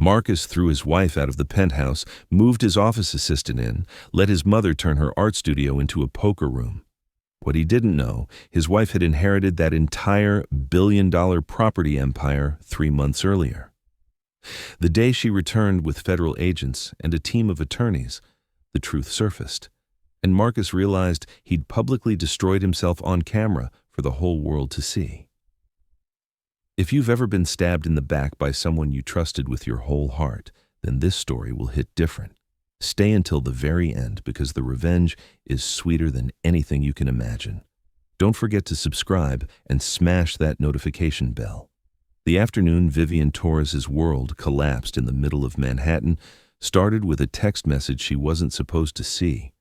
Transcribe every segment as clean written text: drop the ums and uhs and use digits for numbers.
Marcus threw his wife out of the penthouse, moved his office assistant in, let his mother turn her art studio into a poker room. What he didn't know, his wife had inherited that entire billion-dollar property empire 3 months earlier. The day she returned with federal agents and a team of attorneys, the truth surfaced, and Marcus realized he'd publicly destroyed himself on camera for the whole world to see. If you've ever been stabbed in the back by someone you trusted with your whole heart, then this story will hit different. Stay until the very end because the revenge is sweeter than anything you can imagine. Don't forget to subscribe and smash that notification bell. The afternoon Vivian Torres's world collapsed in the middle of Manhattan started with a text message she wasn't supposed to see.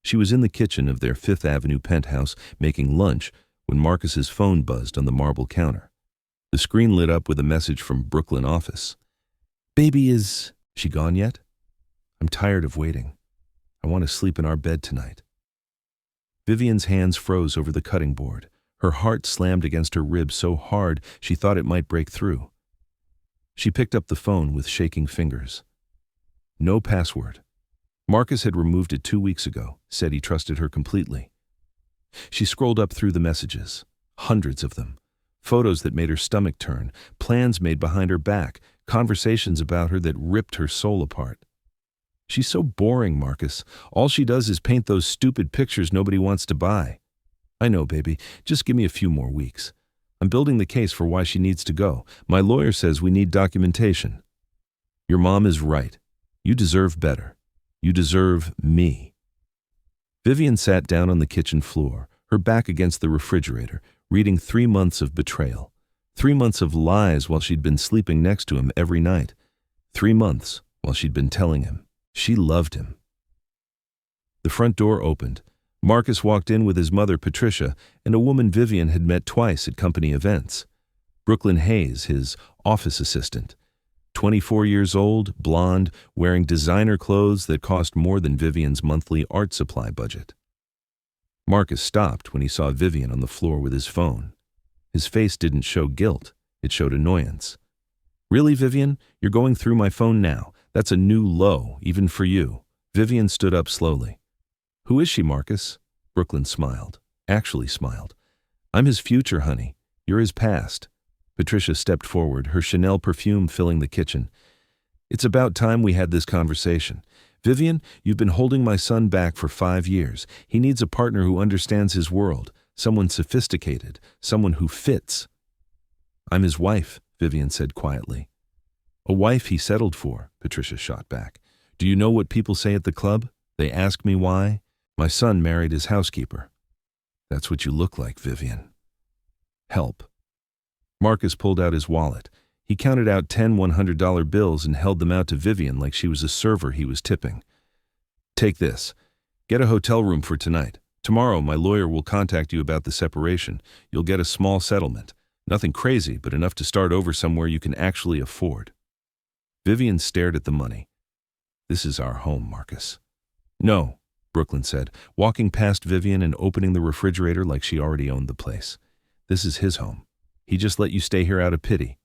She was in the kitchen of their Fifth Avenue penthouse making lunch when Marcus's phone buzzed on the marble counter. The screen lit up with a message from Brooklyn office. "Baby, is she gone yet? I'm tired of waiting. I want to sleep in our bed tonight." Vivian's hands froze over the cutting board. Her heart slammed against her ribs so hard she thought it might break through. She picked up the phone with shaking fingers. No password. Marcus had removed it 2 weeks ago, said he trusted her completely. She scrolled up through the messages, hundreds of them, photos that made her stomach turn, plans made behind her back, conversations about her that ripped her soul apart. "She's so boring, Marcus. All she does is paint those stupid pictures nobody wants to buy." "I know, baby. Just give me a few more weeks. I'm building the case for why she needs to go. My lawyer says we need documentation." "Your mom is right. You deserve better. You deserve me." Vivian sat down on the kitchen floor, her back against the refrigerator, reading 3 months of betrayal. 3 months of lies while she'd been sleeping next to him every night. 3 months while she'd been telling him she loved him. The front door opened. Marcus walked in with his mother, Patricia, and a woman Vivian had met twice at company events. Brooklyn Hayes, his office assistant. 24 years old, blonde, wearing designer clothes that cost more than Vivian's monthly art supply budget. Marcus stopped when he saw Vivian on the floor with his phone. His face didn't show guilt, it showed annoyance. "Really, Vivian? You're going through my phone now. That's a new low, even for you." Vivian stood up slowly. "Who is she, Marcus?" Brooklyn smiled, actually smiled. "I'm his future, honey. You're his past." Patricia stepped forward, her Chanel perfume filling the kitchen. "It's about time we had this conversation. Vivian, you've been holding my son back for 5 years. He needs a partner who understands his world, someone sophisticated, someone who fits." "I'm his wife," Vivian said quietly. "A wife he settled for," Patricia shot back. "Do you know what people say at the club? They ask me why. My son married his housekeeper." "That's what you look like, Vivian." "Help." Marcus pulled out his wallet. He counted out 10 $100 bills and held them out to Vivian like she was a server he was tipping. "Take this. Get a hotel room for tonight. Tomorrow my lawyer will contact you about the separation. You'll get a small settlement. Nothing crazy, but enough to start over somewhere you can actually afford." Vivian stared at the money. "This is our home, Marcus." "No," Brooklyn said, walking past Vivian and opening the refrigerator like she already owned the place. "This is his home. He just let you stay here out of pity.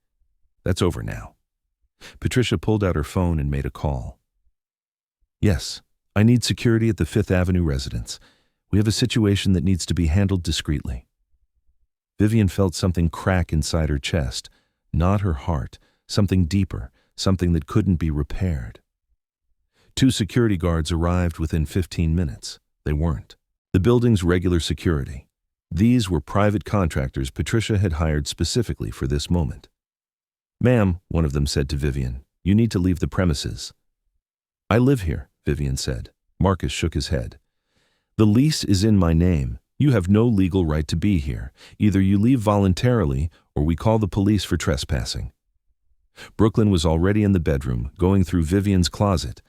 That's over now." Patricia pulled out her phone and made a call. "Yes, I need security at the Fifth Avenue residence. We have a situation that needs to be handled discreetly." Vivian felt something crack inside her chest, not her heart, something deeper, something that couldn't be repaired. 2 security guards arrived within 15 minutes. They weren't the building's regular security. These were private contractors Patricia had hired specifically for this moment. "Ma'am," one of them said to Vivian, "you need to leave the premises." "I live here," Vivian said. Marcus shook his head. "The lease is in my name. You have no legal right to be here. Either you leave voluntarily or we call the police for trespassing." Brooklyn was already in the bedroom, going through Vivian's closet.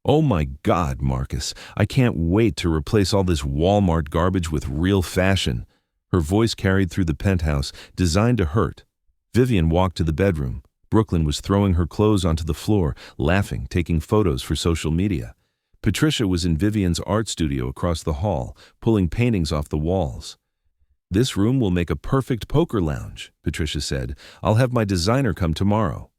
"Oh my God, Marcus, I can't wait to replace all this Walmart garbage with real fashion." Her voice carried through the penthouse, designed to hurt. Vivian walked to the bedroom. Brooklyn was throwing her clothes onto the floor, laughing, taking photos for social media. Patricia was in Vivian's art studio across the hall, pulling paintings off the walls. "This room will make a perfect poker lounge," Patricia said. "I'll have my designer come tomorrow."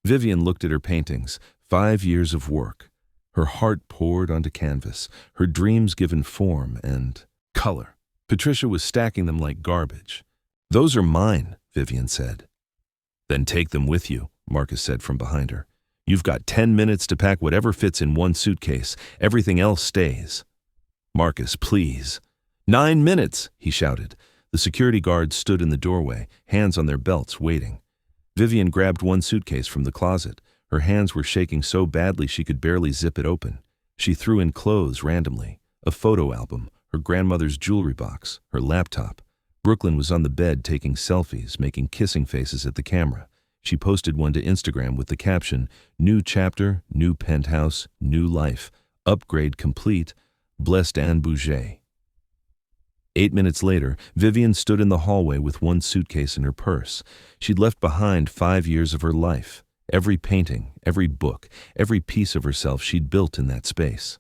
Vivian looked at her paintings, 5 years of work. Her heart poured onto canvas, her dreams given form and color. Patricia was stacking them like garbage. "Those are mine," Vivian said. "Then take them with you," Marcus said from behind her. "You've got 10 minutes to pack whatever fits in one suitcase. Everything else stays." "Marcus, please." 9 minutes, he shouted. The security guards stood in the doorway, hands on their belts, waiting. Vivian grabbed one suitcase from the closet. Her hands were shaking so badly she could barely zip it open. She threw in clothes randomly, a photo album, her grandmother's jewelry box, her laptop. Brooklyn was on the bed taking selfies, making kissing faces at the camera. She posted one to Instagram with the caption, "New chapter, new penthouse, new life. Upgrade complete. Blessed Anne Bouget." 8 minutes later, Vivian stood in the hallway with one suitcase in her purse. She'd left behind 5 years of her life. Every painting, every book, every piece of herself she'd built in that space.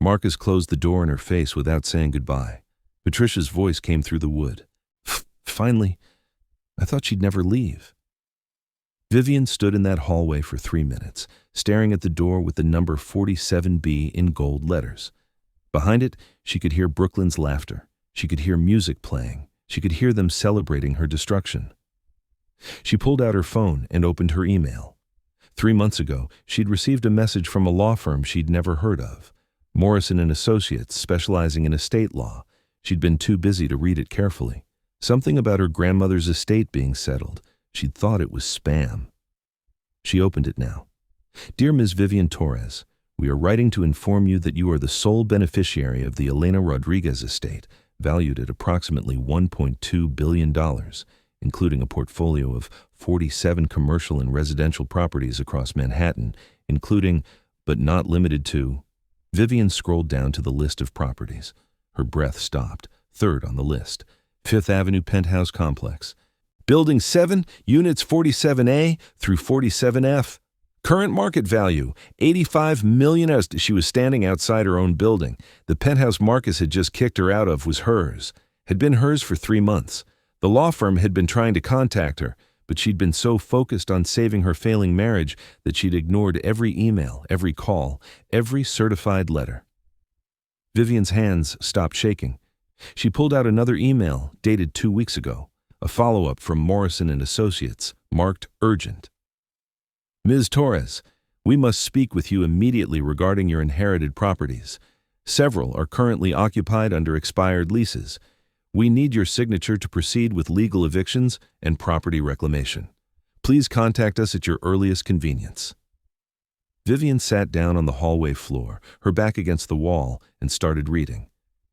Marcus closed the door in her face without saying goodbye. Patricia's voice came through the wood. "Finally, I thought she'd never leave." Vivian stood in that hallway for 3 minutes, staring at the door with the number 47B in gold letters. Behind it, she could hear Brooklyn's laughter. She could hear music playing. She could hear them celebrating her destruction. She pulled out her phone and opened her email. 3 months ago, she'd received a message from a law firm she'd never heard of. Morrison & Associates, specializing in estate law. She'd been too busy to read it carefully. Something about her grandmother's estate being settled. She'd thought it was spam. She opened it now. "Dear Ms. Vivian Torres, we are writing to inform you that you are the sole beneficiary of the Elena Rodriguez estate, valued at approximately $1.2 billion, including a portfolio of 47 commercial and residential properties across Manhattan, including, but not limited to..." Vivian scrolled down to the list of properties. Her breath stopped. Third on the list, 5th Avenue Penthouse Complex. Building 7, Units 47A through 47F. Current market value, $85 million. She was standing outside her own building. The penthouse Marcus had just kicked her out of was hers. Had been hers for 3 months. The law firm had been trying to contact her, but she'd been so focused on saving her failing marriage that she'd ignored every email, every call, every certified letter. Vivian's hands stopped shaking. She pulled out another email dated 2 weeks ago, a follow-up from Morrison & Associates, marked urgent. "Ms. Torres, we must speak with you immediately regarding your inherited properties. Several are currently occupied under expired leases. We need your signature to proceed with legal evictions and property reclamation. Please contact us at your earliest convenience." Vivian sat down on the hallway floor, her back against the wall, and started reading.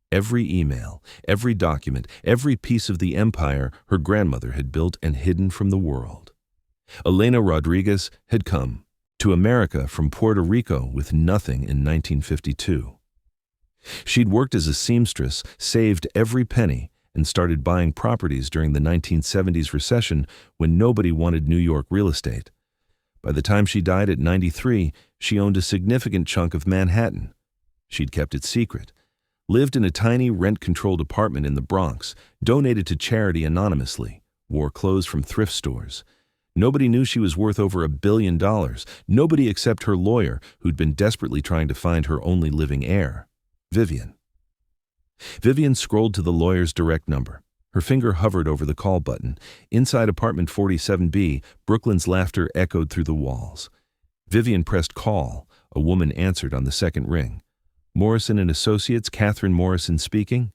Every email, every document, every piece of the empire her grandmother had built and hidden from the world. Elena Rodriguez had come to America from Puerto Rico with nothing in 1952. She'd worked as a seamstress, saved every penny, and started buying properties during the 1970s recession when nobody wanted New York real estate. By the time she died at 93, she owned a significant chunk of Manhattan. She'd kept it secret, lived in a tiny rent-controlled apartment in the Bronx, donated to charity anonymously, wore clothes from thrift stores. Nobody knew she was worth over $1 billion, nobody except her lawyer, who'd been desperately trying to find her only living heir, Vivian. Vivian scrolled to the lawyer's direct number. Her finger hovered over the call button. Inside apartment 47B, Brooklyn's laughter echoed through the walls. Vivian pressed call. A woman answered on the second ring. "Morrison & Associates, Catherine Morrison speaking."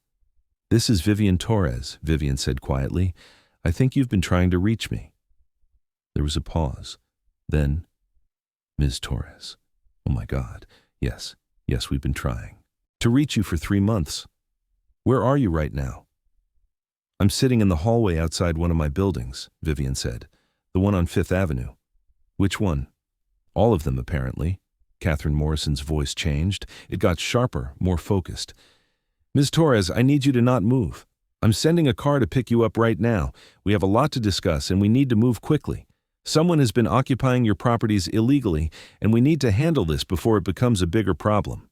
"This is Vivian Torres," Vivian said quietly. "I think you've been trying to reach me." There was a pause. Then, "Ms. Torres. Oh my God. Yes, we've been trying to reach you for 3 months. Where are you right now?" "I'm sitting in the hallway outside one of my buildings," Vivian said. "The one on 5th Avenue." "Which one?" "All of them, apparently." Catherine Morrison's voice changed. It got sharper, more focused. "Ms. Torres, I need you to not move. I'm sending a car to pick you up right now. We have a lot to discuss and we need to move quickly. Someone has been occupying your properties illegally, and we need to handle this before it becomes a bigger problem."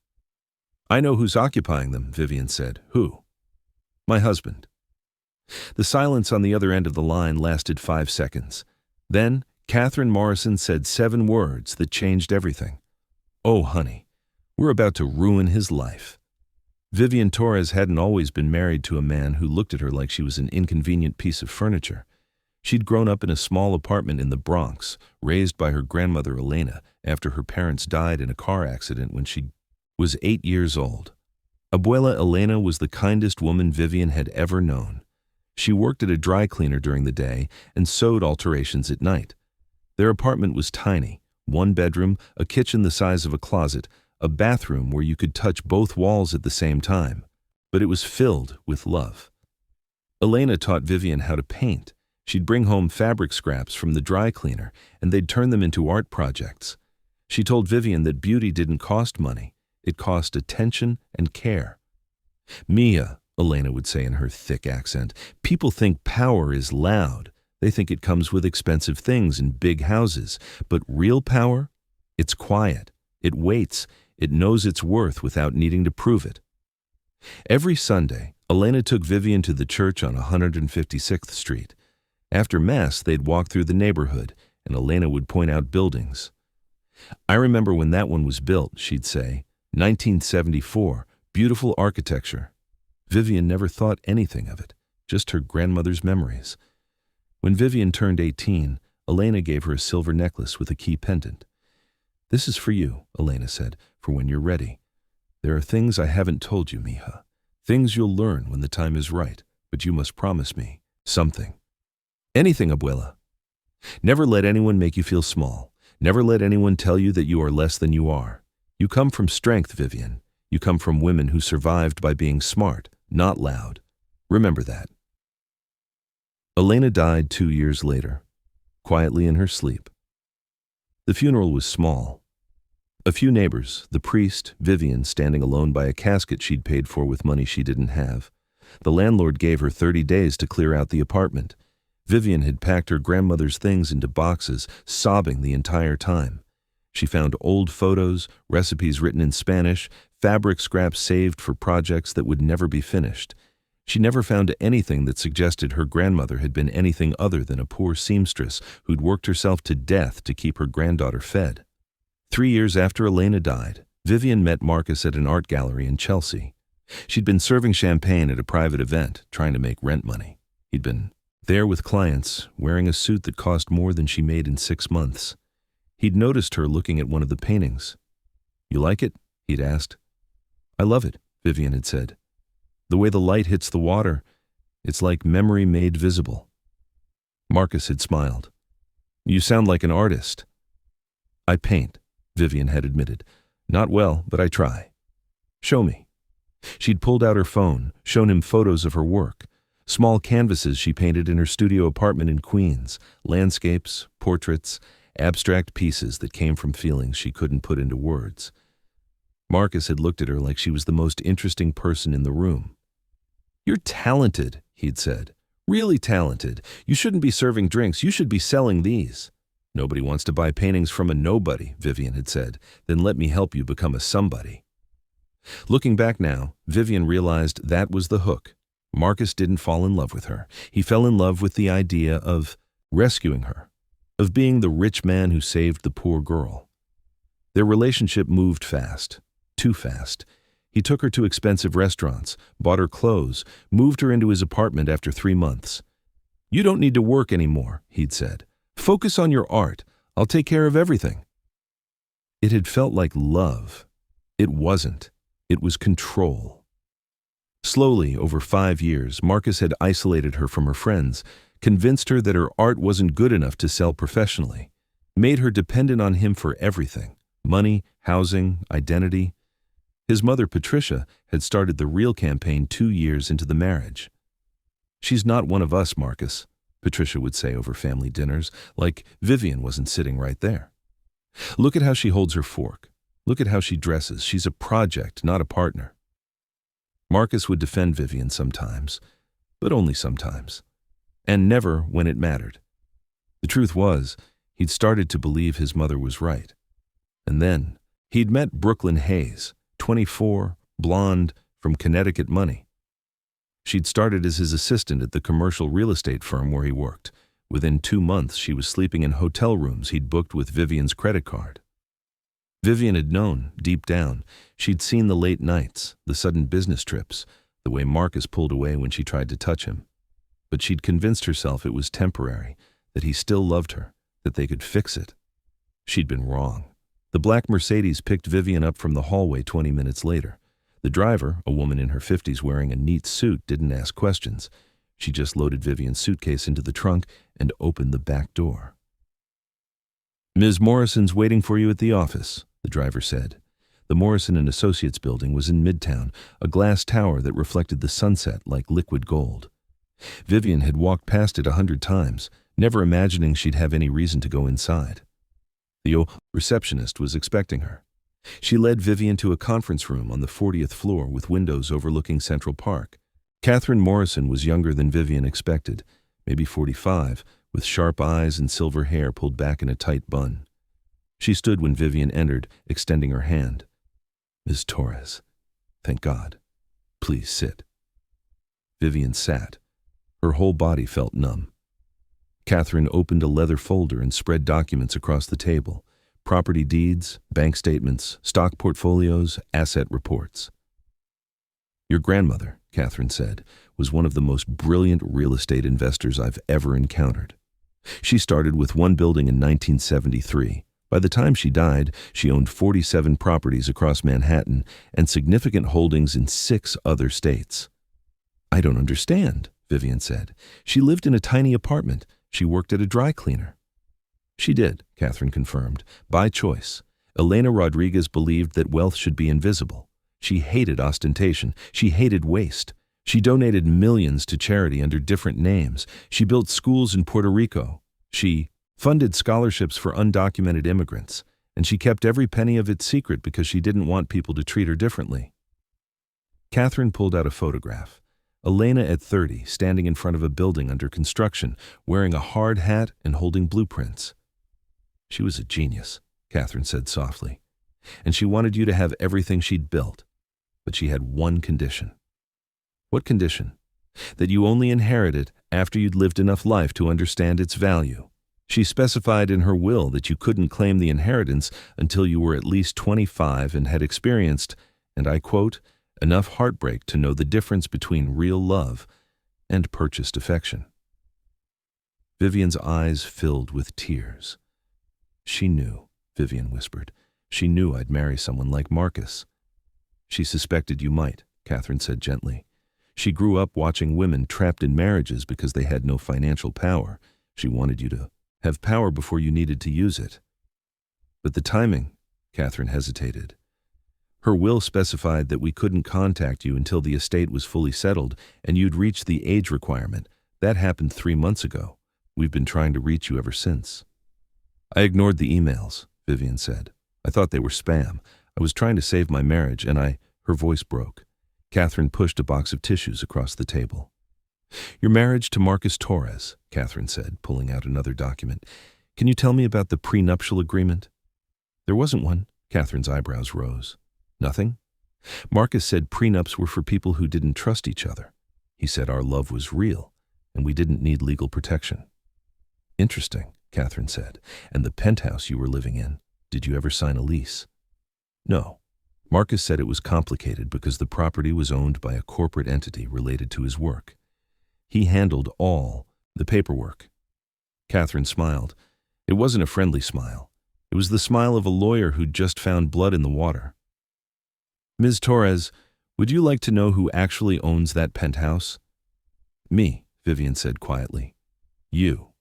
"I know who's occupying them," Vivian said. "Who?" "My husband." The silence on the other end of the line lasted 5 seconds. Then Catherine Morrison said 7 words that changed everything. "Oh, honey, we're about to ruin his life." Vivian Torres hadn't always been married to a man who looked at her like she was an inconvenient piece of furniture. She'd grown up in a small apartment in the Bronx, raised by her grandmother Elena after her parents died in a car accident when she was 8 years old. Abuela Elena was the kindest woman Vivian had ever known. She worked at a dry cleaner during the day and sewed alterations at night. Their apartment was tiny, 1 bedroom, a kitchen the size of a closet, a bathroom where you could touch both walls at the same time, but it was filled with love. Elena taught Vivian how to paint. She'd bring home fabric scraps from the dry cleaner, and they'd turn them into art projects. She told Vivian that beauty didn't cost money. It cost attention and care. "Mia," Elena would say in her thick accent, "people think power is loud. They think it comes with expensive things and big houses. But real power? It's quiet. It waits. It knows its worth without needing to prove it." Every Sunday, Elena took Vivian to the church on 156th Street. After Mass, they'd walk through the neighborhood, and Elena would point out buildings. "I remember when that one was built," she'd say. 1974, beautiful architecture." Vivian never thought anything of it, just her grandmother's memories. When Vivian turned 18, Elena gave her a silver necklace with a key pendant. "This is for you," Elena said, "for when you're ready. There are things I haven't told you, mija. Things you'll learn when the time is right, but you must promise me something." "Anything, abuela." "Never let anyone make you feel small. Never let anyone tell you that you are less than you are. You come from strength, Vivian. You come from women who survived by being smart, not loud. Remember that." Elena died 2 years later, quietly in her sleep. The funeral was small. A few neighbors, the priest, Vivian standing alone by a casket she'd paid for with money she didn't have. The landlord gave her 30 days to clear out the apartment. Vivian had packed her grandmother's things into boxes, sobbing the entire time. She found old photos, recipes written in Spanish, fabric scraps saved for projects that would never be finished. She never found anything that suggested her grandmother had been anything other than a poor seamstress who'd worked herself to death to keep her granddaughter fed. 3 years after Elena died, Vivian met Marcus at an art gallery in Chelsea. She'd been serving champagne at a private event, trying to make rent money. He'd been there with clients, wearing a suit that cost more than she made in 6 months. He'd noticed her looking at one of the paintings. "You like it?" he'd asked. "I love it," Vivian had said. "The way the light hits the water, it's like memory made visible." Marcus had smiled. "You sound like an artist." "I paint," Vivian had admitted. "Not well, but I try." "Show me." She'd pulled out her phone, shown him photos of her work. Small canvases she painted in her studio apartment in Queens, landscapes, portraits, abstract pieces that came from feelings she couldn't put into words. Marcus had looked at her like she was the most interesting person in the room. "You're talented," he'd said. "Really talented. You shouldn't be serving drinks. You should be selling these." "Nobody wants to buy paintings from a nobody," Vivian had said. "Then let me help you become a somebody." Looking back now, Vivian realized that was the hook. Marcus didn't fall in love with her. He fell in love with the idea of rescuing her, of being the rich man who saved the poor girl. Their relationship moved fast, too fast. He took her to expensive restaurants, bought her clothes, moved her into his apartment after 3 months. "You don't need to work anymore," he'd said. "Focus on your art. I'll take care of everything." It had felt like love. It wasn't. It was control. Slowly, over 5 years, Marcus had isolated her from her friends, convinced her that her art wasn't good enough to sell professionally, made her dependent on him for everything: money, housing, identity. His mother, Patricia, had started the real campaign 2 years into the marriage. "She's not one of us, Marcus," Patricia would say over family dinners, like Vivian wasn't sitting right there. "Look at how she holds her fork. Look at how she dresses. She's a project, not a partner." Marcus would defend Vivian sometimes, but only sometimes, and never when it mattered. The truth was, he'd started to believe his mother was right. And then, he'd met Brooklyn Hayes, 24, blonde, from Connecticut money. She'd started as his assistant at the commercial real estate firm where he worked, Within 2 months, she was sleeping in hotel rooms he'd booked with Vivian's credit card. Vivian had known, deep down, she'd seen the late nights, the sudden business trips, the way Marcus pulled away when she tried to touch him. But she'd convinced herself it was temporary, that he still loved her, that they could fix it. She'd been wrong. The black Mercedes picked Vivian up from the hallway 20 minutes later. The driver, a woman in her 50s wearing a neat suit, didn't ask questions. She just loaded Vivian's suitcase into the trunk and opened the back door. "Ms. Morrison's waiting for you at the office," the driver said. The Morrison & Associates building was in Midtown, a glass tower that reflected the sunset like liquid gold. Vivian had walked past it 100 times, never imagining she'd have any reason to go inside. The receptionist was expecting her. She led Vivian to a conference room on the 40th floor with windows overlooking Central Park. Catherine Morrison was younger than Vivian expected, maybe 45, with sharp eyes and silver hair pulled back in a tight bun. She stood when Vivian entered, extending her hand. "Ms. Torres, thank God. Please sit." Vivian sat. Her whole body felt numb. Catherine opened a leather folder and spread documents across the table: property deeds, bank statements, stock portfolios, asset reports. "Your grandmother," Catherine said, "was one of the most brilliant real estate investors I've ever encountered. She started with one building in 1973. By the time she died, she owned 47 properties across Manhattan and significant holdings in 6 other states." "I don't understand," Vivian said. "She lived in a tiny apartment. She worked at a dry cleaner." "She did," Catherine confirmed, "by choice. Elena Rodriguez believed that wealth should be invisible. She hated ostentation. She hated waste. She donated millions to charity under different names. She built schools in Puerto Rico. She funded scholarships for undocumented immigrants, and she kept every penny of it secret because she didn't want people to treat her differently." Catherine pulled out a photograph. Elena at 30, standing in front of a building under construction, wearing a hard hat and holding blueprints. "She was a genius," Catherine said softly, "and she wanted you to have everything she'd built. But she had one condition." "What condition?" "That you only inherit it after you'd lived enough life to understand its value. She specified in her will that you couldn't claim the inheritance until you were at least 25 and had experienced, and I quote, enough heartbreak to know the difference between real love and purchased affection." Vivian's eyes filled with tears. "She knew," Vivian whispered. "She knew I'd marry someone like Marcus." "She suspected you might," Catherine said gently. "She grew up watching women trapped in marriages because they had no financial power. She wanted you to have power before you needed to use it." "But the timing," Catherine hesitated. "Her will specified that we couldn't contact you until the estate was fully settled and you'd reached the age requirement. That happened 3 months ago. We've been trying to reach you ever since." "I ignored the emails," Vivian said. "I thought they were spam. I was trying to save my marriage and Her voice broke. Catherine pushed a box of tissues across the table. "Your marriage to Marcus Torres," Catherine said, pulling out another document. "Can you tell me about the prenuptial agreement?" "There wasn't one." Catherine's eyebrows rose. "Nothing?" "Marcus said prenups were for people who didn't trust each other. He said our love was real, and we didn't need legal protection." "Interesting," Catherine said. "And the penthouse you were living in, did you ever sign a lease?" "No. Marcus said it was complicated because the property was owned by a corporate entity related to his work. He handled all the paperwork." Catherine smiled. It wasn't a friendly smile. It was the smile of a lawyer who'd just found blood in the water. "Ms. Torres, would you like to know who actually owns that penthouse?" "Me," Vivian said quietly. "You.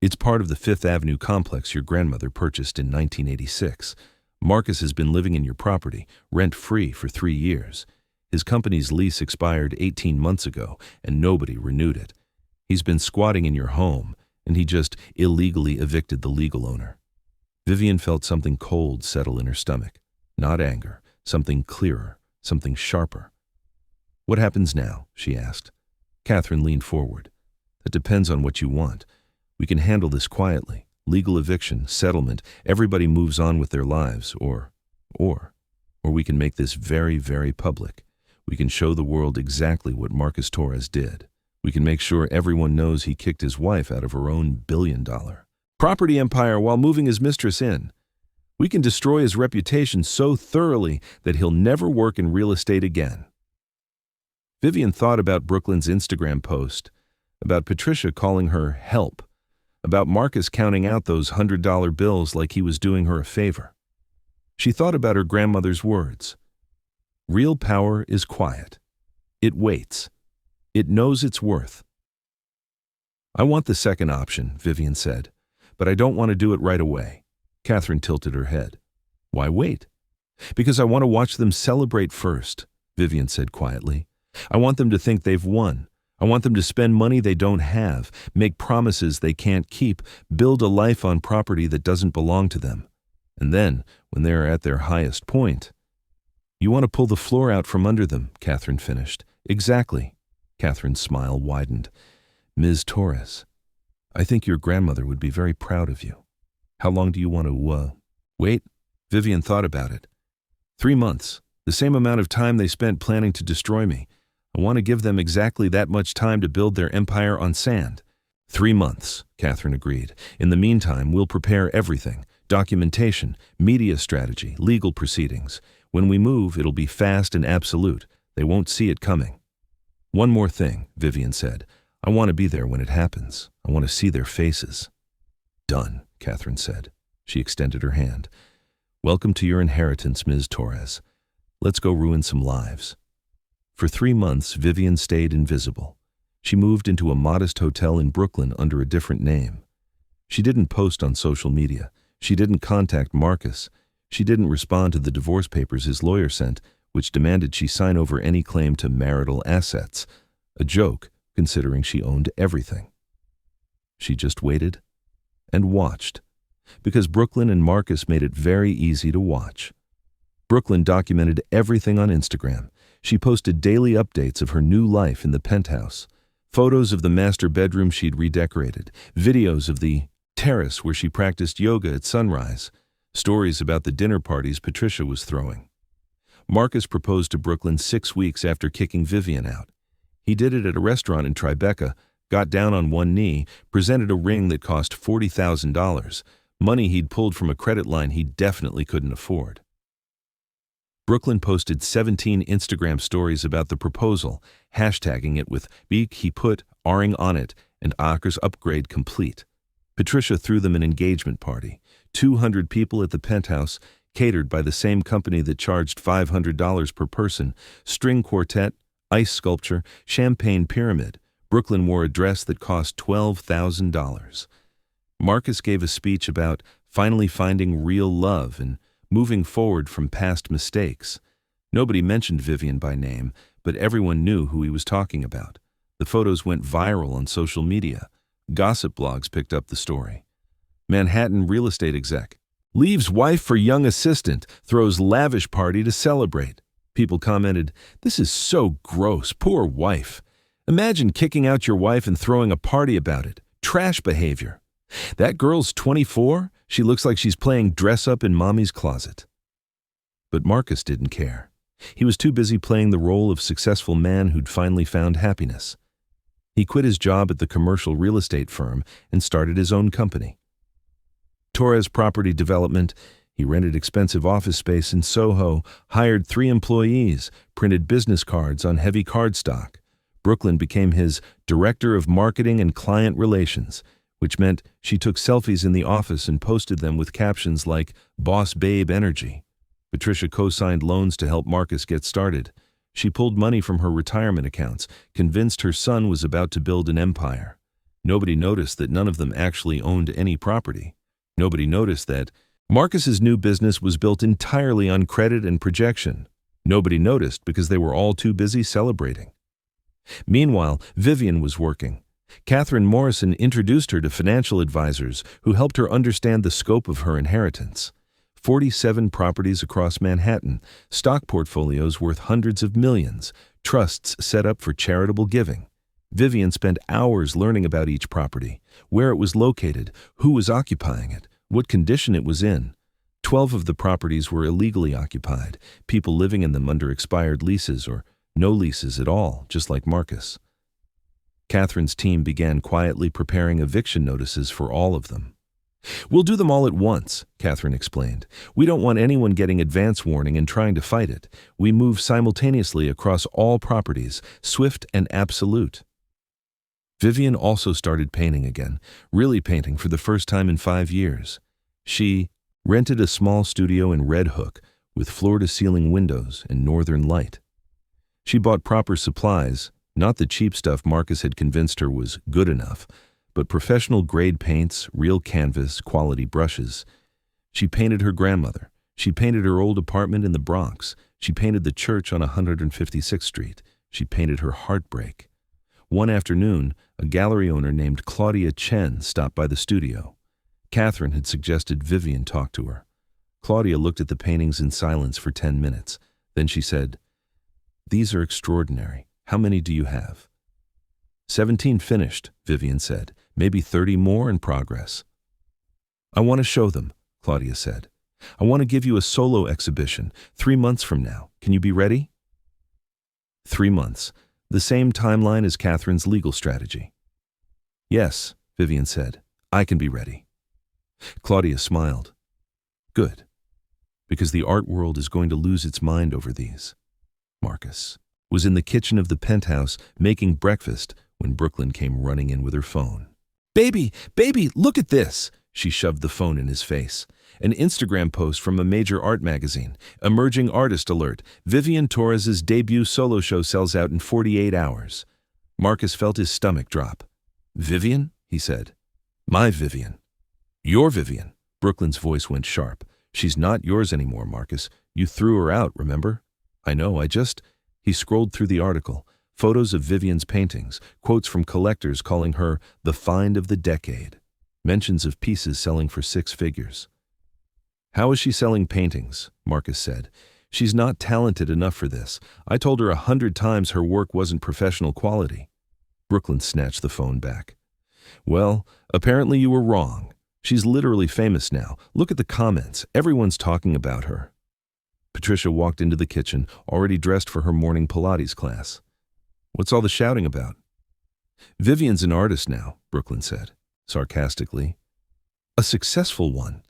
It's part of the Fifth Avenue complex your grandmother purchased in 1986. Marcus has been living in your property, rent-free, for 3 years. His company's lease expired 18 months ago, and nobody renewed it. He's been squatting in your home, and he just illegally evicted the legal owner." Vivian felt something cold settle in her stomach. Not anger, something clearer, something sharper. "What happens now?" she asked. Catherine leaned forward. "That depends on what you want. We can handle this quietly. Legal eviction, settlement, everybody moves on with their lives, or we can make this very, very public. We can show the world exactly what Marcus Torres did, We can make sure everyone knows he kicked his wife out of her own billion-dollar property empire while moving his mistress in. We can destroy his reputation so thoroughly that he'll never work in real estate again. Vivian thought about Brooklyn's Instagram post, about Patricia calling her help, about Marcus counting out those $100 bills like he was doing her a favor. She thought about her grandmother's words. Real power is quiet. It waits. It knows its worth. I want the second option, Vivian said, but I don't want to do it right away. Catherine tilted her head. Why wait? Because I want to watch them celebrate first, Vivian said quietly. I want them to think they've won. I want them to spend money they don't have, make promises they can't keep, build a life on property that doesn't belong to them. And then, when they are at their highest point, you want to pull the floor out from under them, Catherine finished. Exactly. Catherine's smile widened. Ms. Torres, I think your grandmother would be very proud of you. How long do you want to, wait? Vivian thought about it. 3 months, the same amount of time they spent planning to destroy me. I want to give them exactly that much time to build their empire on sand. 3 months, Catherine agreed. In the meantime, we'll prepare everything. Documentation, media strategy, legal proceedings. When we move, it'll be fast and absolute. They won't see it coming. One more thing, Vivian said. I want to be there when it happens. I want to see their faces. Done, Catherine said. She extended her hand. Welcome to your inheritance, Ms. Torres. Let's go ruin some lives. For 3 months, Vivian stayed invisible. She moved into a modest hotel in Brooklyn under a different name. She didn't post on social media. She didn't contact Marcus. She didn't respond to the divorce papers his lawyer sent, which demanded she sign over any claim to marital assets. A joke, considering she owned everything. She just waited and watched, because Brooklyn and Marcus made it very easy to watch. Brooklyn documented everything on Instagram. She posted daily updates of her new life in the penthouse, photos of the master bedroom she'd redecorated, videos of the terrace where she practiced yoga at sunrise, stories about the dinner parties Patricia was throwing. Marcus proposed to Brooklyn 6 weeks after kicking Vivian out. He did it at a restaurant in Tribeca, got down on one knee, presented a ring that cost $40,000, money he'd pulled from a credit line he definitely couldn't afford. Brooklyn posted 17 Instagram stories about the proposal, hashtagging it with "Beak he put Aring on it" and "Akers upgrade complete." Patricia threw them an engagement party. 200 people at the penthouse, catered by the same company that charged $500 per person, string quartet, ice sculpture, champagne pyramid. Brooklyn wore a dress that cost $12,000. Marcus gave a speech about finally finding real love and moving forward from past mistakes. Nobody mentioned Vivian by name, but everyone knew who he was talking about. The photos went viral on social media. Gossip blogs picked up the story. Manhattan real estate exec leaves wife for young assistant, throws lavish party to celebrate. People commented, "This is so gross, poor wife. Imagine kicking out your wife and throwing a party about it. Trash behavior. That girl's 24, she looks like she's playing dress up in mommy's closet." But Marcus didn't care. He was too busy playing the role of successful man who'd finally found happiness. He quit his job at the commercial real estate firm and started his own company. Torres Property Development. He rented expensive office space in Soho, hired 3 employees, printed business cards on heavy cardstock. Brooklyn became his director of marketing and client relations, which meant she took selfies in the office and posted them with captions like "Boss Babe Energy." Patricia co-signed loans to help Marcus get started. She pulled money from her retirement accounts, convinced her son was about to build an empire. Nobody noticed that none of them actually owned any property. Nobody noticed that Marcus's new business was built entirely on credit and projection. Nobody noticed because they were all too busy celebrating. Meanwhile, Vivian was working. Catherine Morrison introduced her to financial advisors who helped her understand the scope of her inheritance. 47 properties across Manhattan, stock portfolios worth hundreds of millions, trusts set up for charitable giving. Vivian spent hours learning about each property, where it was located, who was occupying it, what condition it was in. 12 of the properties were illegally occupied, people living in them under expired leases or no leases at all, just like Marcus. Catherine's team began quietly preparing eviction notices for all of them. "We'll do them all at once," Catherine explained. "We don't want anyone getting advance warning and trying to fight it. We move simultaneously across all properties, swift and absolute." Vivian also started painting again, really painting for the first time in 5 years. She rented a small studio in Red Hook with floor-to-ceiling windows and northern light. She bought proper supplies, not the cheap stuff Marcus had convinced her was good enough, but professional-grade paints, real canvas, quality brushes. She painted her grandmother. She painted her old apartment in the Bronx. She painted the church on 156th Street. She painted her heartbreak. One afternoon, a gallery owner named Claudia Chen stopped by the studio. Catherine had suggested Vivian talk to her. Claudia looked at the paintings in silence for 10 minutes. Then she said, "These are extraordinary. How many do you have?" 17 finished, Vivian said. "Maybe 30 more in progress." "I want to show them," Claudia said. "I want to give you a solo exhibition 3 months from now. Can you be ready?" 3 months. The same timeline as Catherine's legal strategy. "Yes," Vivian said. "I can be ready." Claudia smiled. "Good. Because the art world is going to lose its mind over these." Marcus was in the kitchen of the penthouse making breakfast when Brooklyn came running in with her phone. Baby, look at this!" She shoved the phone in his face. An Instagram post from a major art magazine. Emerging artist alert. Vivian Torres's debut solo show sells out in 48 hours. Marcus felt his stomach drop. "Vivian?" he said. "My Vivian." "Your Vivian." Brooklyn's voice went sharp. "She's not yours anymore, Marcus. You threw her out, remember?" "I know, He scrolled through the article. Photos of Vivian's paintings, quotes from collectors calling her the find of the decade. Mentions of pieces selling for 6 figures. "How is she selling paintings?" Marcus said. "She's not talented enough for this. I told her 100 times her work wasn't professional quality." Brooklyn snatched the phone back. "Well, apparently you were wrong. She's literally famous now. Look at the comments. Everyone's talking about her." Patricia walked into the kitchen, already dressed for her morning Pilates class. "What's all the shouting about?" "Vivian's an artist now," Brooklyn said, sarcastically. "A successful one.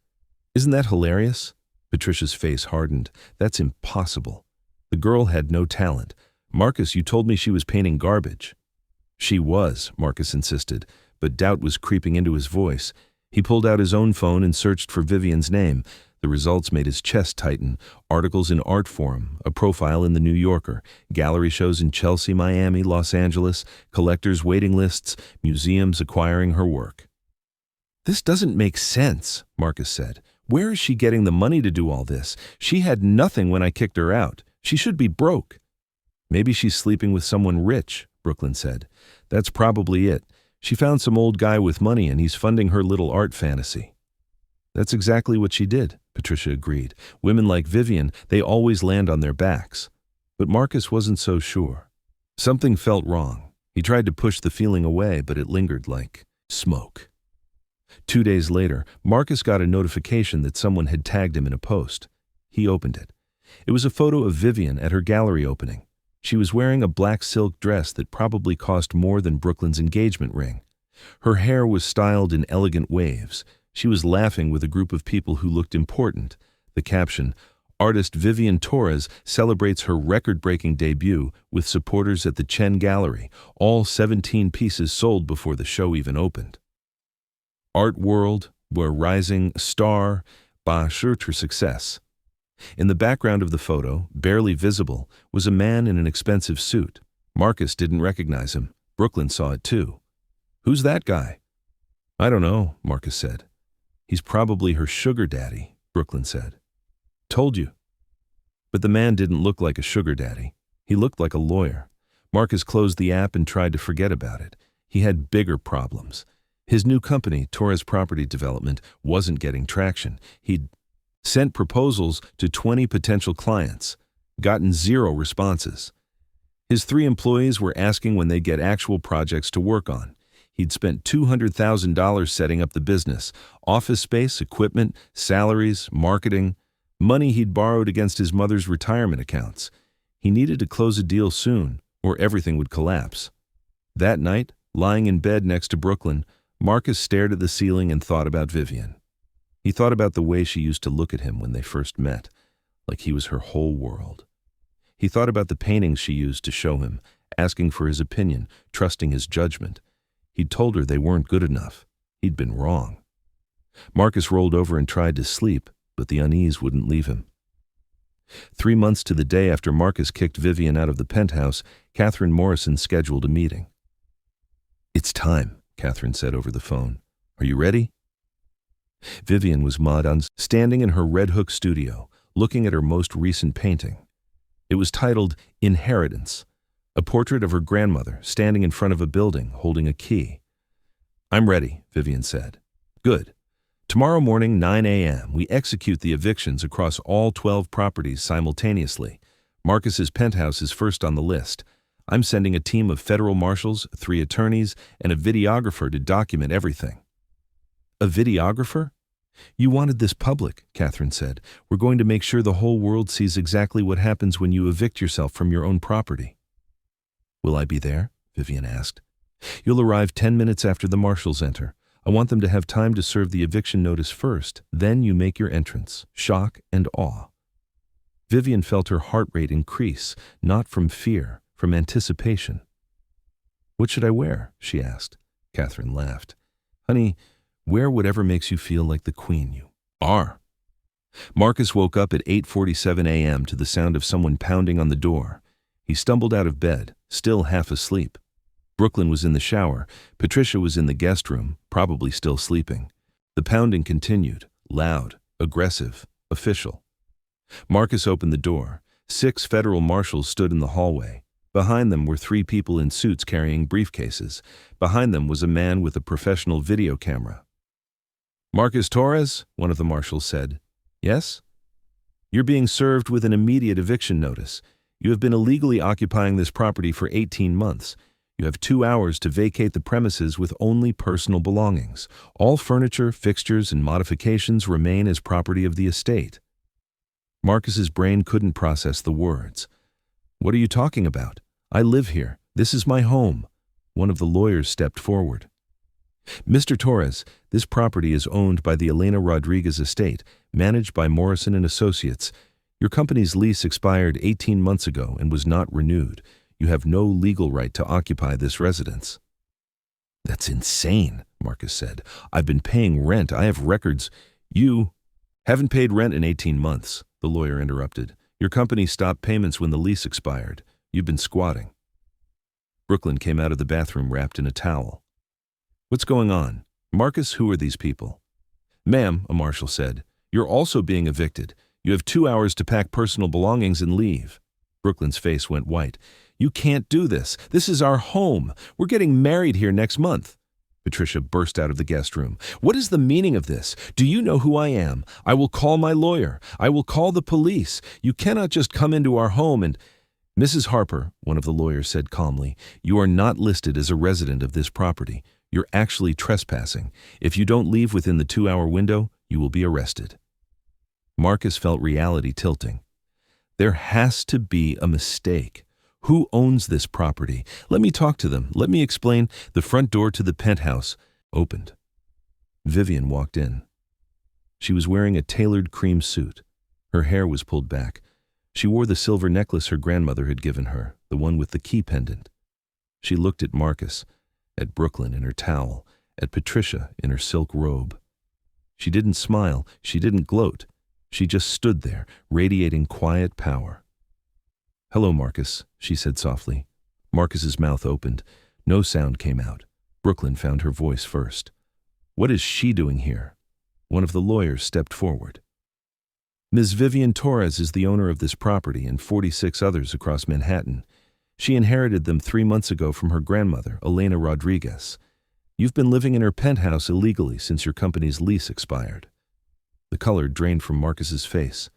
Isn't that hilarious?" Patricia's face hardened. "That's impossible. The girl had no talent. Marcus, you told me she was painting garbage." "She was," Marcus insisted, but doubt was creeping into his voice. He pulled out his own phone and searched for Vivian's name. The results made his chest tighten. Articles in Art Forum, a profile in the New Yorker, gallery shows in Chelsea, Miami, Los Angeles, collectors' waiting lists, museums acquiring her work. "This doesn't make sense," Marcus said. "Where is she getting the money to do all this? She had nothing when I kicked her out. She should be broke." "Maybe she's sleeping with someone rich," Brooklyn said. "That's probably it. She found some old guy with money and he's funding her little art fantasy." "That's exactly what she did," Patricia agreed. "Women like Vivian, they always land on their backs." But Marcus wasn't so sure. Something felt wrong. He tried to push the feeling away, but it lingered like smoke. 2 days later, Marcus got a notification that someone had tagged him in a post. He opened it. It was a photo of Vivian at her gallery opening. She was wearing a black silk dress that probably cost more than Brooklyn's engagement ring. Her hair was styled in elegant waves. She was laughing with a group of people who looked important. The caption, "Artist Vivian Torres celebrates her record-breaking debut with supporters at the Chen Gallery. All 17 pieces sold before the show even opened." Art world, where rising star, assured her success. In the background of the photo, barely visible, was a man in an expensive suit. Marcus didn't recognize him. Brooklyn saw it too. "Who's that guy?" "I don't know," Marcus said. "He's probably her sugar daddy," Brooklyn said. "Told you." But the man didn't look like a sugar daddy. He looked like a lawyer. Marcus closed the app and tried to forget about it. He had bigger problems. His new company, Torres Property Development, wasn't getting traction. He'd sent proposals to 20 potential clients, gotten 0 responses. His 3 employees were asking when they'd get actual projects to work on. He'd spent $200,000 setting up the business, office space, equipment, salaries, marketing, money he'd borrowed against his mother's retirement accounts. He needed to close a deal soon, or everything would collapse. That night, Lying in bed next to Brooklyn, Marcus stared at the ceiling and thought about Vivian. He thought about the way she used to look at him when they first met, like he was her whole world. He thought about the paintings she used to show him, asking for his opinion, trusting his judgment. He'd told her they weren't good enough. He'd been wrong. Marcus rolled over and tried to sleep, but the unease wouldn't leave him. 3 months to the day after Marcus kicked Vivian out of the penthouse, Catherine Morrison scheduled a meeting. "It's time," Catherine said over the phone. "Are you ready?" Vivian was standing in her Red Hook studio, looking at her most recent painting. It was titled Inheritance, a portrait of her grandmother standing in front of a building holding a key. "I'm ready," Vivian said. "Good. Tomorrow morning, 9 a.m., we execute the evictions across all 12 properties simultaneously. Marcus's penthouse is first on the list. I'm sending a team of federal marshals, 3 attorneys, and a videographer to document everything." "A videographer? You wanted this public," Catherine said. "We're going to make sure the whole world sees exactly what happens when you evict yourself from your own property." "Will I be there?" Vivian asked. "You'll arrive 10 minutes after the marshals enter. I want them to have time to serve the eviction notice first. Then you make your entrance. Shock and awe." Vivian felt her heart rate increase, not from fear, from anticipation. "What should I wear?" she asked. Catherine laughed. "Honey, wear whatever makes you feel like the queen you are." Marcus woke up at 8:47 a.m. to the sound of someone pounding on the door. He stumbled out of bed, still half asleep. Brooklyn was in the shower. Patricia was in the guest room, probably still sleeping. The pounding continued, loud, aggressive, official. Marcus opened the door. 6 federal marshals stood in the hallway. Behind them were 3 people in suits carrying briefcases. Behind them was a man with a professional video camera. "Marcus Torres," one of the marshals said. "Yes?" "You're being served with an immediate eviction notice. You have been illegally occupying this property for 18 months. You have 2 hours to vacate the premises with only personal belongings. All furniture, fixtures, and modifications remain as property of the estate." Marcus's brain couldn't process the words. "What are you talking about? I live here. This is my home." One of the lawyers stepped forward. "Mr. Torres, this property is owned by the Elena Rodriguez estate, managed by Morrison and Associates. Your company's lease expired 18 months ago and was not renewed. You have no legal right to occupy this residence." "That's insane," Marcus said. "I've been paying rent. I have records." "You haven't paid rent in 18 months, the lawyer interrupted. "Your company stopped payments when the lease expired. You've been squatting." Brooklyn came out of the bathroom wrapped in a towel. "What's going on? Marcus, who are these people?" "Ma'am," a marshal said, "you're also being evicted. You have 2 hours to pack personal belongings and leave." Brooklyn's face went white. "You can't do this. This is our home. We're getting married here next month." Patricia burst out of the guest room. "What is the meaning of this? Do you know who I am? I will call my lawyer. I will call the police. You cannot just come into our home and—" "Mrs. Harper," one of the lawyers said calmly, "you are not listed as a resident of this property. You're actually trespassing. If you don't leave within the 2-hour window, you will be arrested." Marcus felt reality tilting. There has to be a mistake. Who owns this property? Let me talk to them. Let me explain. The front door to the penthouse opened. Vivian walked in. She was wearing a tailored cream suit. Her hair was pulled back. She wore the silver necklace her grandmother had given her, the one with the key pendant. She looked at Marcus, at Brooklyn in her towel, at Patricia in her silk robe. She didn't smile. She didn't gloat. She just stood there, radiating quiet power. "Hello, Marcus," she said softly. Marcus's mouth opened. No sound came out. Brooklyn found her voice first. "What is she doing here?" One of the lawyers stepped forward. "Ms. Vivian Torres is the owner of this property and 46 others across Manhattan. She inherited them 3 months ago from her grandmother, Elena Rodriguez. You've been living in her penthouse illegally since your company's lease expired." The color drained from Marcus's face.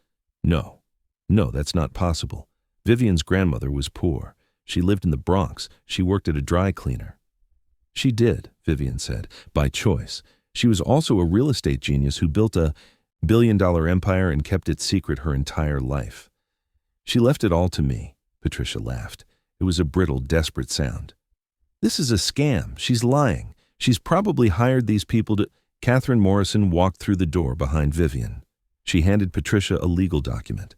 No, that's not possible. Vivian's grandmother was poor. She lived in the Bronx. She worked at a dry cleaner. "She did," Vivian said, "by choice. She was also a real estate genius who built a billion-dollar empire and kept it secret her entire life. She left it all to me." Patricia laughed. It was a brittle, desperate sound. This is a scam. She's lying. She's probably hired these people to... Catherine Morrison walked through the door behind Vivian. She handed Patricia a legal document.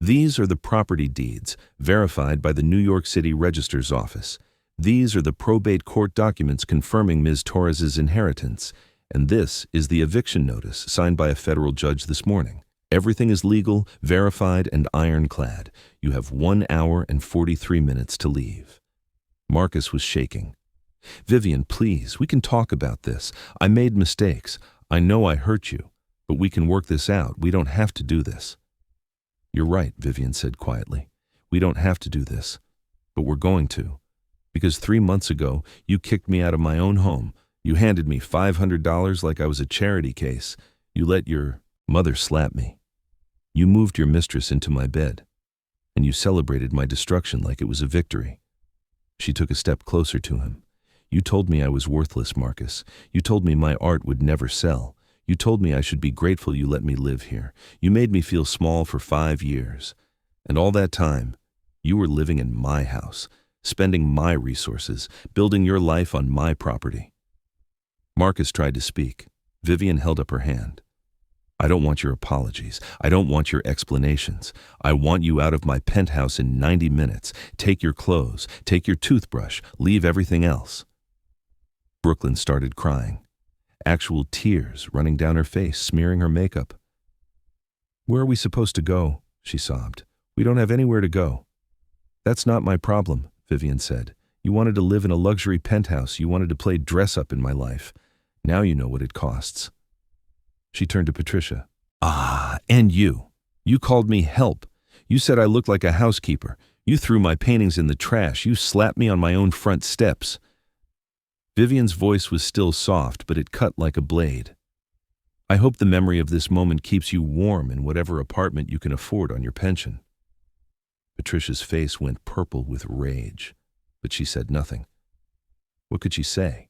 These are the property deeds, verified by the New York City Register's office. These are the probate court documents confirming Ms. Torres's inheritance. And this is the eviction notice signed by a federal judge this morning. Everything is legal, verified, and ironclad. You have 1 hour and 43 minutes to leave. Marcus was shaking. Vivian, please, we can talk about this. I made mistakes. I know I hurt you, but we can work this out. We don't have to do this. You're right, Vivian said quietly. We don't have to do this, but we're going to. Because 3 months ago, you kicked me out of my own home. You handed me $500 like I was a charity case. You let your mother slap me. You moved your mistress into my bed, and you celebrated my destruction like it was a victory. She took a step closer to him. You told me I was worthless, Marcus. You told me my art would never sell. You told me I should be grateful you let me live here. You made me feel small for 5 years. And all that time, you were living in my house, spending my resources, building your life on my property. Marcus tried to speak. Vivian held up her hand. I don't want your apologies. I don't want your explanations. I want you out of my penthouse in 90 minutes. Take your clothes, take your toothbrush, leave everything else. Brooklyn started crying. Actual tears running down her face, smearing her makeup. Where are we supposed to go? She sobbed. We don't have anywhere to go. That's not my problem, Vivian said. You wanted to live in a luxury penthouse. You wanted to play dress-up in my life. Now you know what it costs. She turned to Patricia. And you. You called me help. You said I looked like a housekeeper. You threw my paintings in the trash. You slapped me on my own front steps. Vivian's voice was still soft, but it cut like a blade. I hope the memory of this moment keeps you warm in whatever apartment you can afford on your pension. Patricia's face went purple with rage, but she said nothing. What could she say?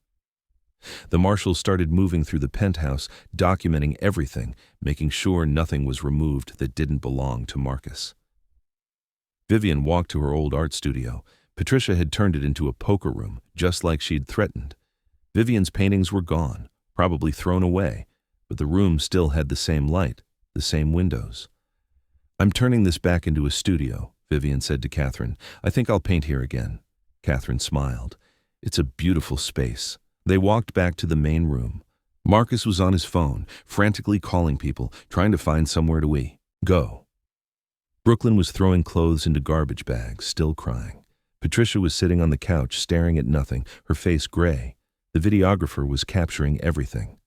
The marshals started moving through the penthouse, documenting everything, making sure nothing was removed that didn't belong to Marcus. Vivian walked to her old art studio. Patricia had turned it into a poker room, just like she'd threatened. Vivian's paintings were gone, probably thrown away, but the room still had the same light, the same windows. I'm turning this back into a studio, Vivian said to Catherine. I think I'll paint here again. Catherine smiled. It's a beautiful space. They walked back to the main room. Marcus was on his phone, frantically calling people, trying to find somewhere to go. Brooklyn was throwing clothes into garbage bags, still crying. Patricia was sitting on the couch, staring at nothing, her face gray. The videographer was capturing everything.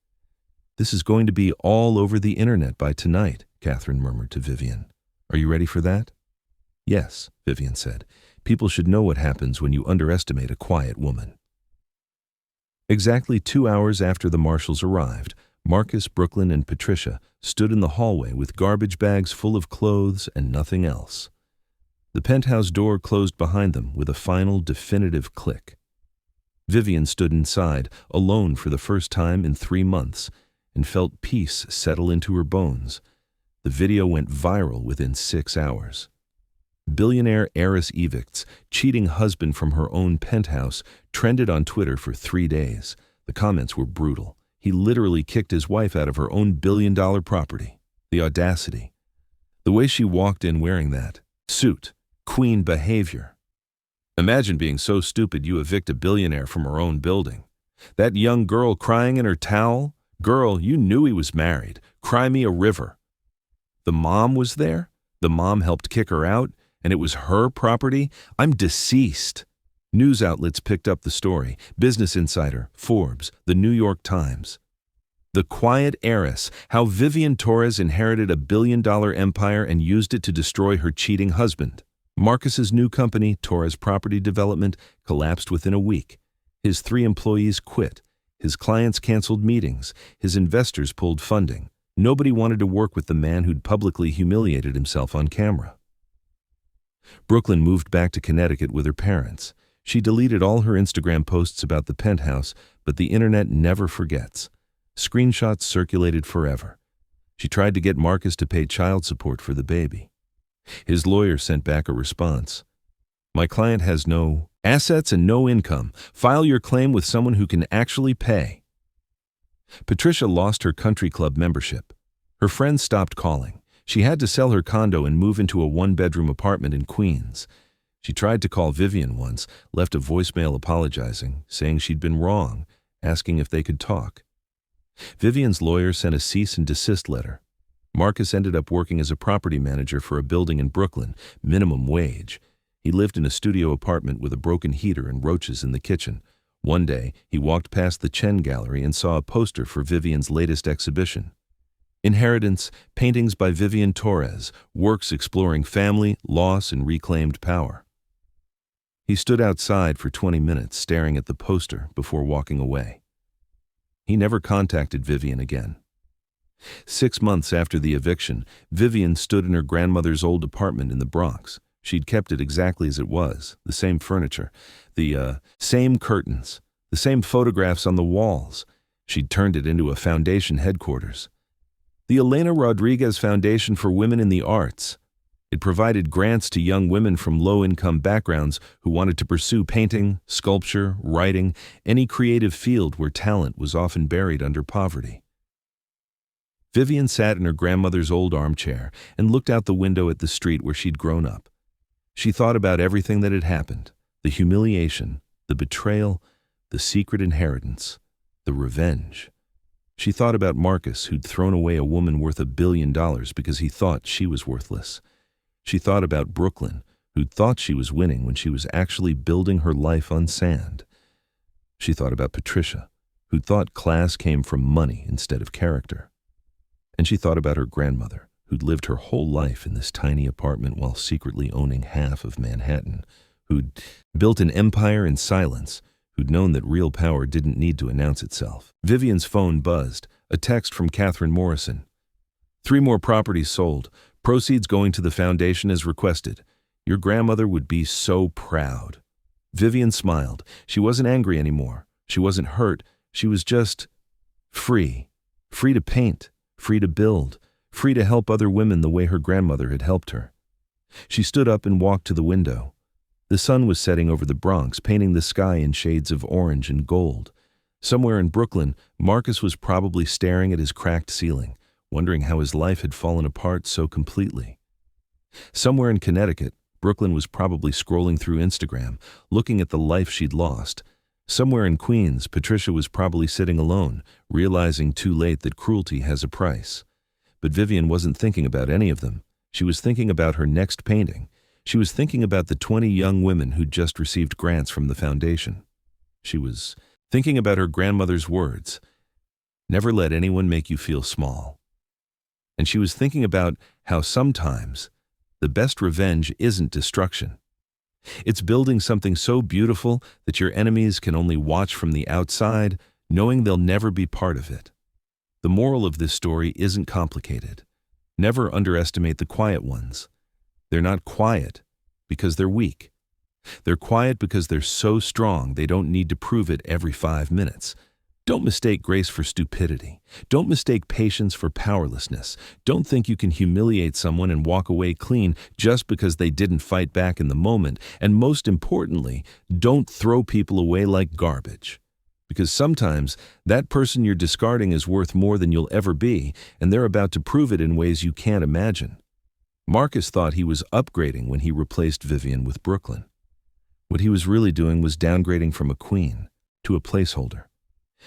This is going to be all over the internet by tonight, Catherine murmured to Vivian. Are you ready for that? Yes, Vivian said. People should know what happens when you underestimate a quiet woman. Exactly 2 hours after the marshals arrived, Marcus, Brooklyn, and Patricia stood in the hallway with garbage bags full of clothes and nothing else. The penthouse door closed behind them with a final, definitive click. Vivian stood inside, alone for the first time in 3 months, and felt peace settle into her bones. The video went viral within 6 hours. Billionaire heiress evicts, cheating husband from her own penthouse, trended on Twitter for 3 days. The comments were brutal. He literally kicked his wife out of her own billion-dollar property. The audacity. The way she walked in wearing that suit. Queen behavior. Imagine being so stupid you evict a billionaire from her own building. That young girl crying in her towel? Girl, you knew he was married. Cry me a river. The mom was there? The mom helped kick her out? And it was her property? I'm deceased. News outlets picked up the story. Business Insider, Forbes, The New York Times. The Quiet Heiress, how Vivian Torres inherited a billion-dollar empire and used it to destroy her cheating husband. Marcus's new company, Torres Property Development, collapsed within a week. His 3 employees quit. His clients canceled meetings. His investors pulled funding. Nobody wanted to work with the man who'd publicly humiliated himself on camera. Brooklyn moved back to Connecticut with her parents. She deleted all her Instagram posts about the penthouse, but the internet never forgets. Screenshots circulated forever. She tried to get Marcus to pay child support for the baby. His lawyer sent back a response. My client has no Assets and no income. File your claim with someone who can actually pay. Patricia lost her country club membership. Her friends stopped calling. She had to sell her condo and move into a one-bedroom apartment in Queens. She tried to call Vivian once, left a voicemail apologizing, saying she'd been wrong, asking if they could talk. Vivian's lawyer sent a cease and desist letter. Marcus ended up working as a property manager for a building in Brooklyn, minimum wage. He lived in a studio apartment with a broken heater and roaches in the kitchen. One day, he walked past the Chen Gallery and saw a poster for Vivian's latest exhibition. Inheritance, paintings by Vivian Torres, works exploring family, loss, and reclaimed power. He stood outside for 20 minutes staring at the poster before walking away. He never contacted Vivian again. 6 months after the eviction, Vivian stood in her grandmother's old apartment in the Bronx. She'd kept it exactly as it was, the same furniture, the same curtains, the same photographs on the walls. She'd turned it into a foundation headquarters. The Elena Rodriguez Foundation for Women in the Arts. It provided grants to young women from low-income backgrounds who wanted to pursue painting, sculpture, writing, any creative field where talent was often buried under poverty. Vivian sat in her grandmother's old armchair and looked out the window at the street where she'd grown up. She thought about everything that had happened, the humiliation, the betrayal, the secret inheritance, the revenge. She thought about Marcus, who'd thrown away a woman worth $1 billion because he thought she was worthless. She thought about Brooklyn, who'd thought she was winning when she was actually building her life on sand. She thought about Patricia, who'd thought class came from money instead of character. And she thought about her grandmother, who'd lived her whole life in this tiny apartment while secretly owning half of Manhattan, who'd built an empire in silence, who'd known that real power didn't need to announce itself. Vivian's phone buzzed, a text from Catherine Morrison. 3 more properties sold, proceeds going to the foundation as requested. Your grandmother would be so proud. Vivian smiled. She wasn't angry anymore. She wasn't hurt. She was just free. Free to paint, free to build, free to help other women the way her grandmother had helped her. She stood up and walked to the window. The sun was setting over the Bronx, painting the sky in shades of orange and gold. Somewhere in Brooklyn, Marcus was probably staring at his cracked ceiling, wondering how his life had fallen apart so completely. Somewhere in Connecticut, Brooklyn was probably scrolling through Instagram, looking at the life she'd lost. Somewhere in Queens, Patricia was probably sitting alone, realizing too late that cruelty has a price. But Vivian wasn't thinking about any of them. She was thinking about her next painting. She was thinking about the 20 young women who'd just received grants from the foundation. She was thinking about her grandmother's words, "Never let anyone make you feel small." And she was thinking about how sometimes the best revenge isn't destruction. It's building something so beautiful that your enemies can only watch from the outside, knowing they'll never be part of it. The moral of this story isn't complicated. Never underestimate the quiet ones. They're not quiet because they're weak. They're quiet because they're so strong they don't need to prove it every 5 minutes. Don't mistake grace for stupidity. Don't mistake patience for powerlessness. Don't think you can humiliate someone and walk away clean just because they didn't fight back in the moment. And most importantly, don't throw people away like garbage. Because sometimes that person you're discarding is worth more than you'll ever be, and they're about to prove it in ways you can't imagine. Marcus thought he was upgrading when he replaced Vivian with Brooklyn. What he was really doing was downgrading from a queen to a placeholder.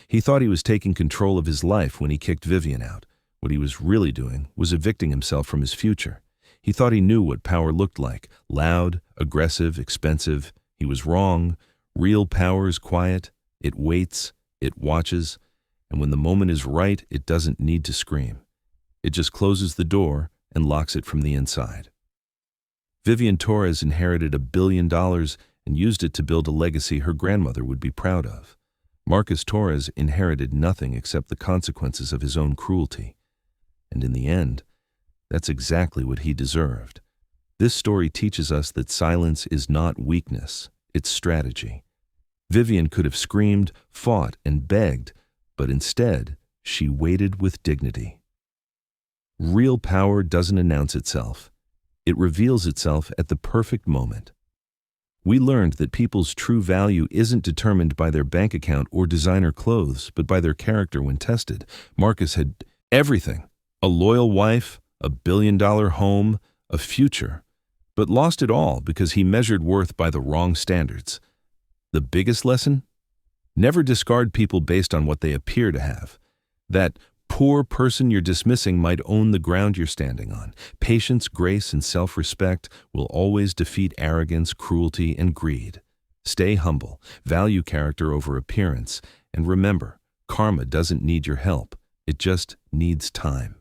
He thought he was taking control of his life when he kicked Vivian out. What he was really doing was evicting himself from his future. He thought he knew what power looked like: loud, aggressive, expensive. He was wrong. Real power is quiet. It waits, it watches, and when the moment is right, it doesn't need to scream. It just closes the door and locks it from the inside. Vivian Torres inherited $1 billion and used it to build a legacy her grandmother would be proud of. Marcus Torres inherited nothing except the consequences of his own cruelty. And in the end, that's exactly what he deserved. This story teaches us that silence is not weakness, it's strategy. Vivian could have screamed, fought, and begged, but instead, she waited with dignity. Real power doesn't announce itself. It reveals itself at the perfect moment. We learned that people's true value isn't determined by their bank account or designer clothes, but by their character when tested. Marcus had everything: a loyal wife, a billion-dollar home, a future, but lost it all because he measured worth by the wrong standards. The biggest lesson? Never discard people based on what they appear to have. That poor person you're dismissing might own the ground you're standing on. Patience, grace, and self-respect will always defeat arrogance, cruelty, and greed. Stay humble, value character over appearance, and remember, karma doesn't need your help. It just needs time.